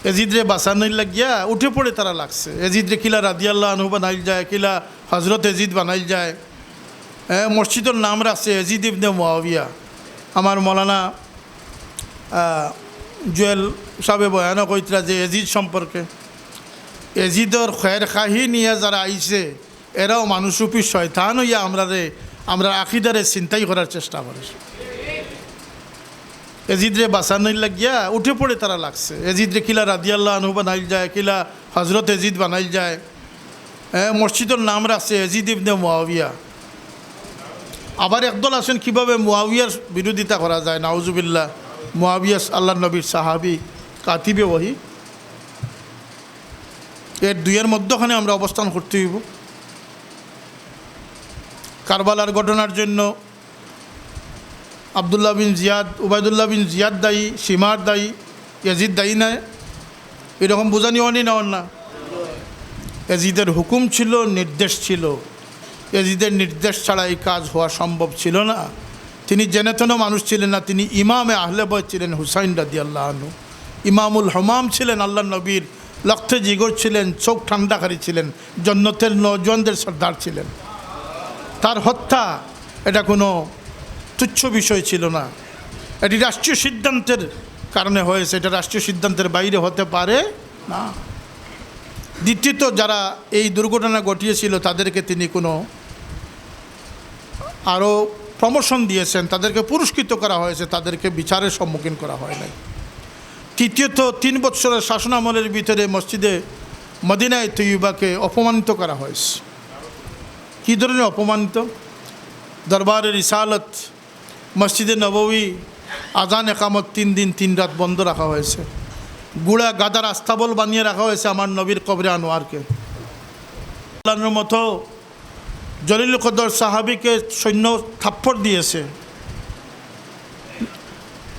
এজিদরে বাঁচানোর লাগিয়া উঠে পড়ে তারা লাগছে। এজিদরে কিলা রাদিয়াল্লাহু আনহু বানাইল যায়, কিলা হজরত এজিদ বানাইল যায়। মসজিদের নাম রাখছে এজিদ ইবনে মুআবিয়া। আমার মৌলানা জুয়েল সাহেবে বয়ান কইতরা যে এজিদ সম্পর্কে, এজিদর খয়ের খাহি নিয়ে যারা আইছে এরাও মানুষরূপী শয়তান হইয়া আমরা আকিদারে চিন্তাই করার চেষ্টা করে। এজিদরে বাঁচানোর লাগিয়া উঠে পড়ে তারা লাগছে। এজিদরে কিলা রাদিয়াল্লাহু আনহু বানাইল যায়, কিলা হজরত এজিদ বানাইল যায়। মসজিদের নাম রাখছে এজিদ ইবনে মুআবিয়া। আবার একদল আছেন কীভাবে মুআবিয়ার বিরোধিতা করা যায়, নাউজুবিল্লাহ। মুআবিয়া আল্লাহ নবীর সাহাবি, কাতিবে ওহী। এর দুইয়ের মধ্যখানে আমরা অবস্থান করতে হইব। কারবালার ঘটনার জন্য আবদুল্লাহ বিন জিয়াদ, উবায়দুল্লাহ বিন জিয়াদ দায়ী, সীমার দায়ী, এজিদ দায়ী নয়, এরকম বোঝানি অনি নেওয়ার না। এজিদের হুকুম ছিল, নির্দেশ ছিল। এজিদের নির্দেশ ছাড়া এই কাজ হওয়া সম্ভব ছিল না। তিনি জেনে তেনও মানুষ ছিলেন না, তিনি ইমামে আহলে বয়ত ছিলেন হুসাইন রাদিয়াল্লাহু আনহু। ইমামুল হমাম ছিলেন, আল্লাহ নবীর লক্ষ্যে জিগর ছিলেন, চোখ ঠান্ডাকারী ছিলেন, জন্নতের নওজওয়ানদের সর্দার ছিলেন। তার হত্যা এটা কোনো তুচ্ছ বিষয় ছিল না। এটি রাষ্ট্রীয় সিদ্ধান্তের কারণে হয়েছে, এটা রাষ্ট্রীয় সিদ্ধান্তের বাইরে হতে পারে না। দ্বিতীয়ত, যারা এই দুর্ঘটনা ঘটিয়েছিল তাদেরকে তিনি কোনো আরও প্রমোশন দিয়েছেন, তাদেরকে পুরস্কৃত করা হয়েছে, তাদেরকে বিচারের সম্মুখীন করা হয় নাই। তৃতীয়ত, 3 বৎসরের শাসনামলের ভিতরে মসজিদে মদিনায়ে তৈয়বাকে অপমানিত করা হয়েছে। কী ধরনের অপমানিত? দরবারে রিসালত, মসজিদে নববী, আজান একামত 3 দিন 3 রাত বন্ধ রাখা হয়েছে। গুড়া গাদার আস্তাবল বানিয়ে রাখা হয়েছে আমার নবীর কবরে আনোয়ারকে। আল্লাহর মতো জলিল কদর সাহাবিকে সৈন্য থাপ্পড় দিয়েছে।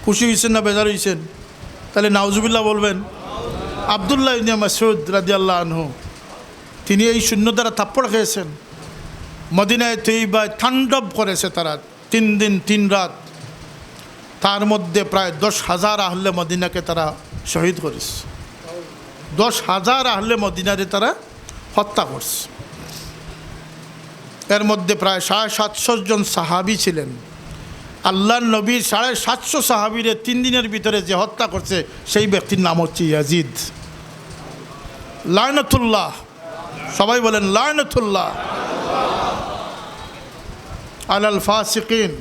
খুশি হয়েছেন না বেজার হয়েছেন? তাহলে নাউজুবিল্লাহ বলবেন। আবদুল্লাহ ইবনে মাসউদ রাদিয়াল্লাহু আনহু, তিনি এই শূন্য দ্বারা থাপ্পড় খেয়েছেন। মদিনায় তৈয়বায় তাণ্ডব করেছে তারা 3 দিন 3 রাত। তার মধ্যে প্রায় 10,000 আহলে মদিনাকে তারা শহীদ করেছে। 10,000 আহলে মদিনারে তারা হত্যা করছে। এর মধ্যে প্রায় 750 জন সাহাবি ছিলেন। আল্লাহর নবীর 750 সাহাবিরে 3 দিনের ভিতরে যে হত্যা করছে সেই ব্যক্তির নাম হচ্ছে ইয়াজিদ। লায়নাতুল্লাহ, সবাই বলেন লায়নাতুল্লাহ আলাল ফাসিকিন।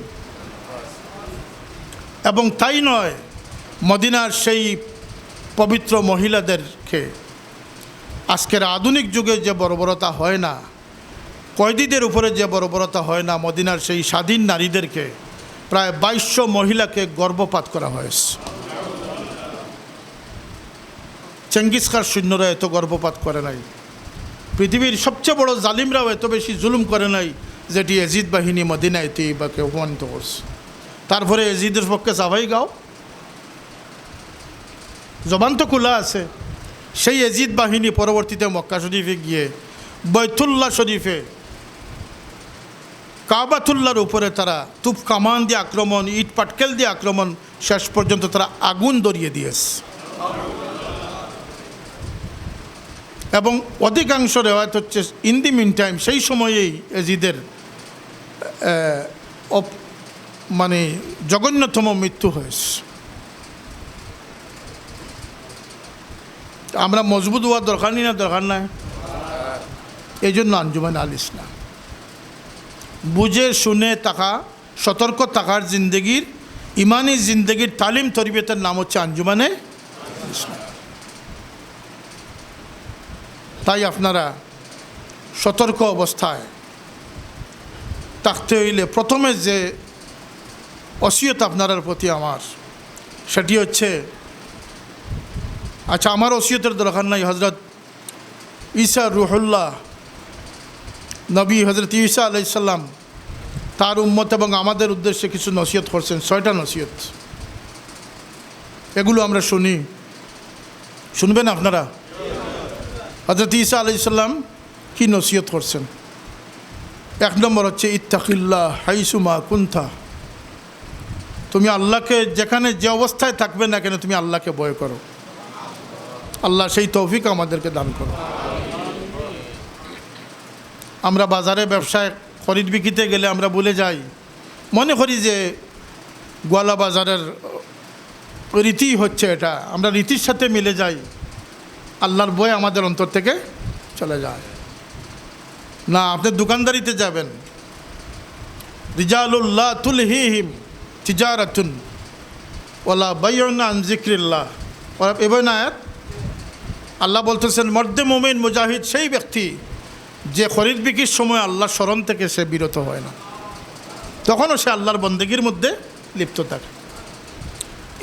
এবং তাই নয়, মদিনার সেই পবিত্র মহিলাদেরকে আজকের আধুনিক যুগে যে বর্বরতা হয় না, কয়েদিদের উপরে যে বর্বরতা হয় না, মদিনার সেই স্বাধীন নারীদেরকে প্রায় 2200 মহিলাকে গর্ভপাত করা হয়েছে। চেঙ্গিস খার সৈন্যরা এত গর্ভপাত করে নাই। পৃথিবীর সবচেয়ে বড় জালিমরাও এত বেশি জুলুম করে নাই যেটি এজিদ বাহিনী মদিনায় তৈয়বাকে অপমানিত করছে। তারপরে এজিদের পক্ষে সাফাই গাও, জবান তো খোলা আছে। সেই এজিদ বাহিনী পরবর্তীতে মক্কা শরীফে গিয়ে বাইতুল্লাহ শরীফে কাবাতুল্লাহর উপরে তারা তুপ কামান দিয়ে আক্রমণ, ইট পাটকেল দিয়ে আক্রমণ, শেষ পর্যন্ত তারা আগুন ধরিয়ে দিয়েছে। এবং অধিকাংশ রেওয়ায়ত হচ্ছে ইন দি মিন টাইম, সেই সময়েই এজিদের মানে জঘন্যতম মৃত্যু হয়েছে। আমরা মজবুত হওয়ার দরকার নেই না, দরকার নাই? এই জন্য আঞ্জুমান আল ইসলাম বুঝে শুনে থাকা, সতর্ক থাকার জিন্দগির, ইমানি জিন্দগির তালিম তরবিয়তের নাম হচ্ছে আঞ্জুমানে ইসলাম। তাই আপনারা সতর্ক অবস্থায় থাকতে হইলে প্রথমে যে ওসিয়ত আপনার প্রতি আমার, সেটি হচ্ছে, আচ্ছা আমার ওসিয়তের দরকার নাই, হজরত ঈসা রুহুল্লাহ নবী হজরত ঈসা আলাইহিস সালাম তার উম্মত এবং আমাদের উদ্দেশ্যে কিছু নসিহত করছেন, 6টা নসিহত। এগুলো আমরা শুনি, শুনবেন আপনারা? হজরত ঈসা আলাইহিস সালাম কি নসিহত করছেন? 1 নম্বর হচ্ছে ইত্তাকিল্লাহ হাইসুমা কুনতা। তুমি আল্লাহকে যেখানে যে অবস্থায় থাকবে না কেন, তুমি আল্লাহকে ভয় করো। আল্লাহ সেই তৌফিক আমাদেরকে দান করুন। আমরা বাজারে ব্যবসায় খরিদ বিক্রিতে গেলে আমরা ভুলে যাই, মনে করি যে গোয়ালা বাজারের রীতি হচ্ছে এটা, আমরা রীতির সাথে মিলে যাই, আল্লাহর ভয় আমাদের অন্তর থেকে চলে যায় না। আপনি দোকানদারিতে যাবেন, রিজালুল্লাহ তুলহিহিম তিজারাতুন ওয়ালা বাইউন আন যিকরিল্লাহ। এবার আয়াত আল্লাহ বলতেছেন, মর্দে মুমিন মুজাহিদ সেই ব্যক্তি যে খরিদ বিক্রির সময় আল্লাহর স্মরণ থেকে সে বিরত হয় না, তখনও সে আল্লাহর বন্দেগীর মধ্যে লিপ্ত থাকে।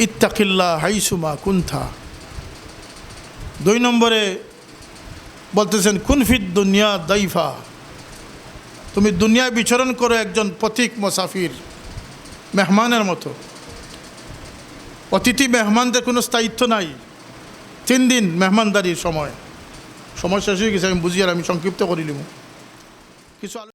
ইত্তাকিল্লাহ হাইসুমা কুনথা। 2 নম্বরে বলতেছেন, কুনফিদ দুনিয়া দাইফা, তুমি দুনিয়ায় বিচরণ করো একজন পথিক মুসাফির, মেহমানের মতো। অতিথি মেহমানদের কোনো স্থায়িত্ব নাই। 3 দিন মেহমানদারির সময় শেষ হয়ে গেছে, আমি বুঝি আর আমি সংক্ষিপ্ত করিলিম কিছু।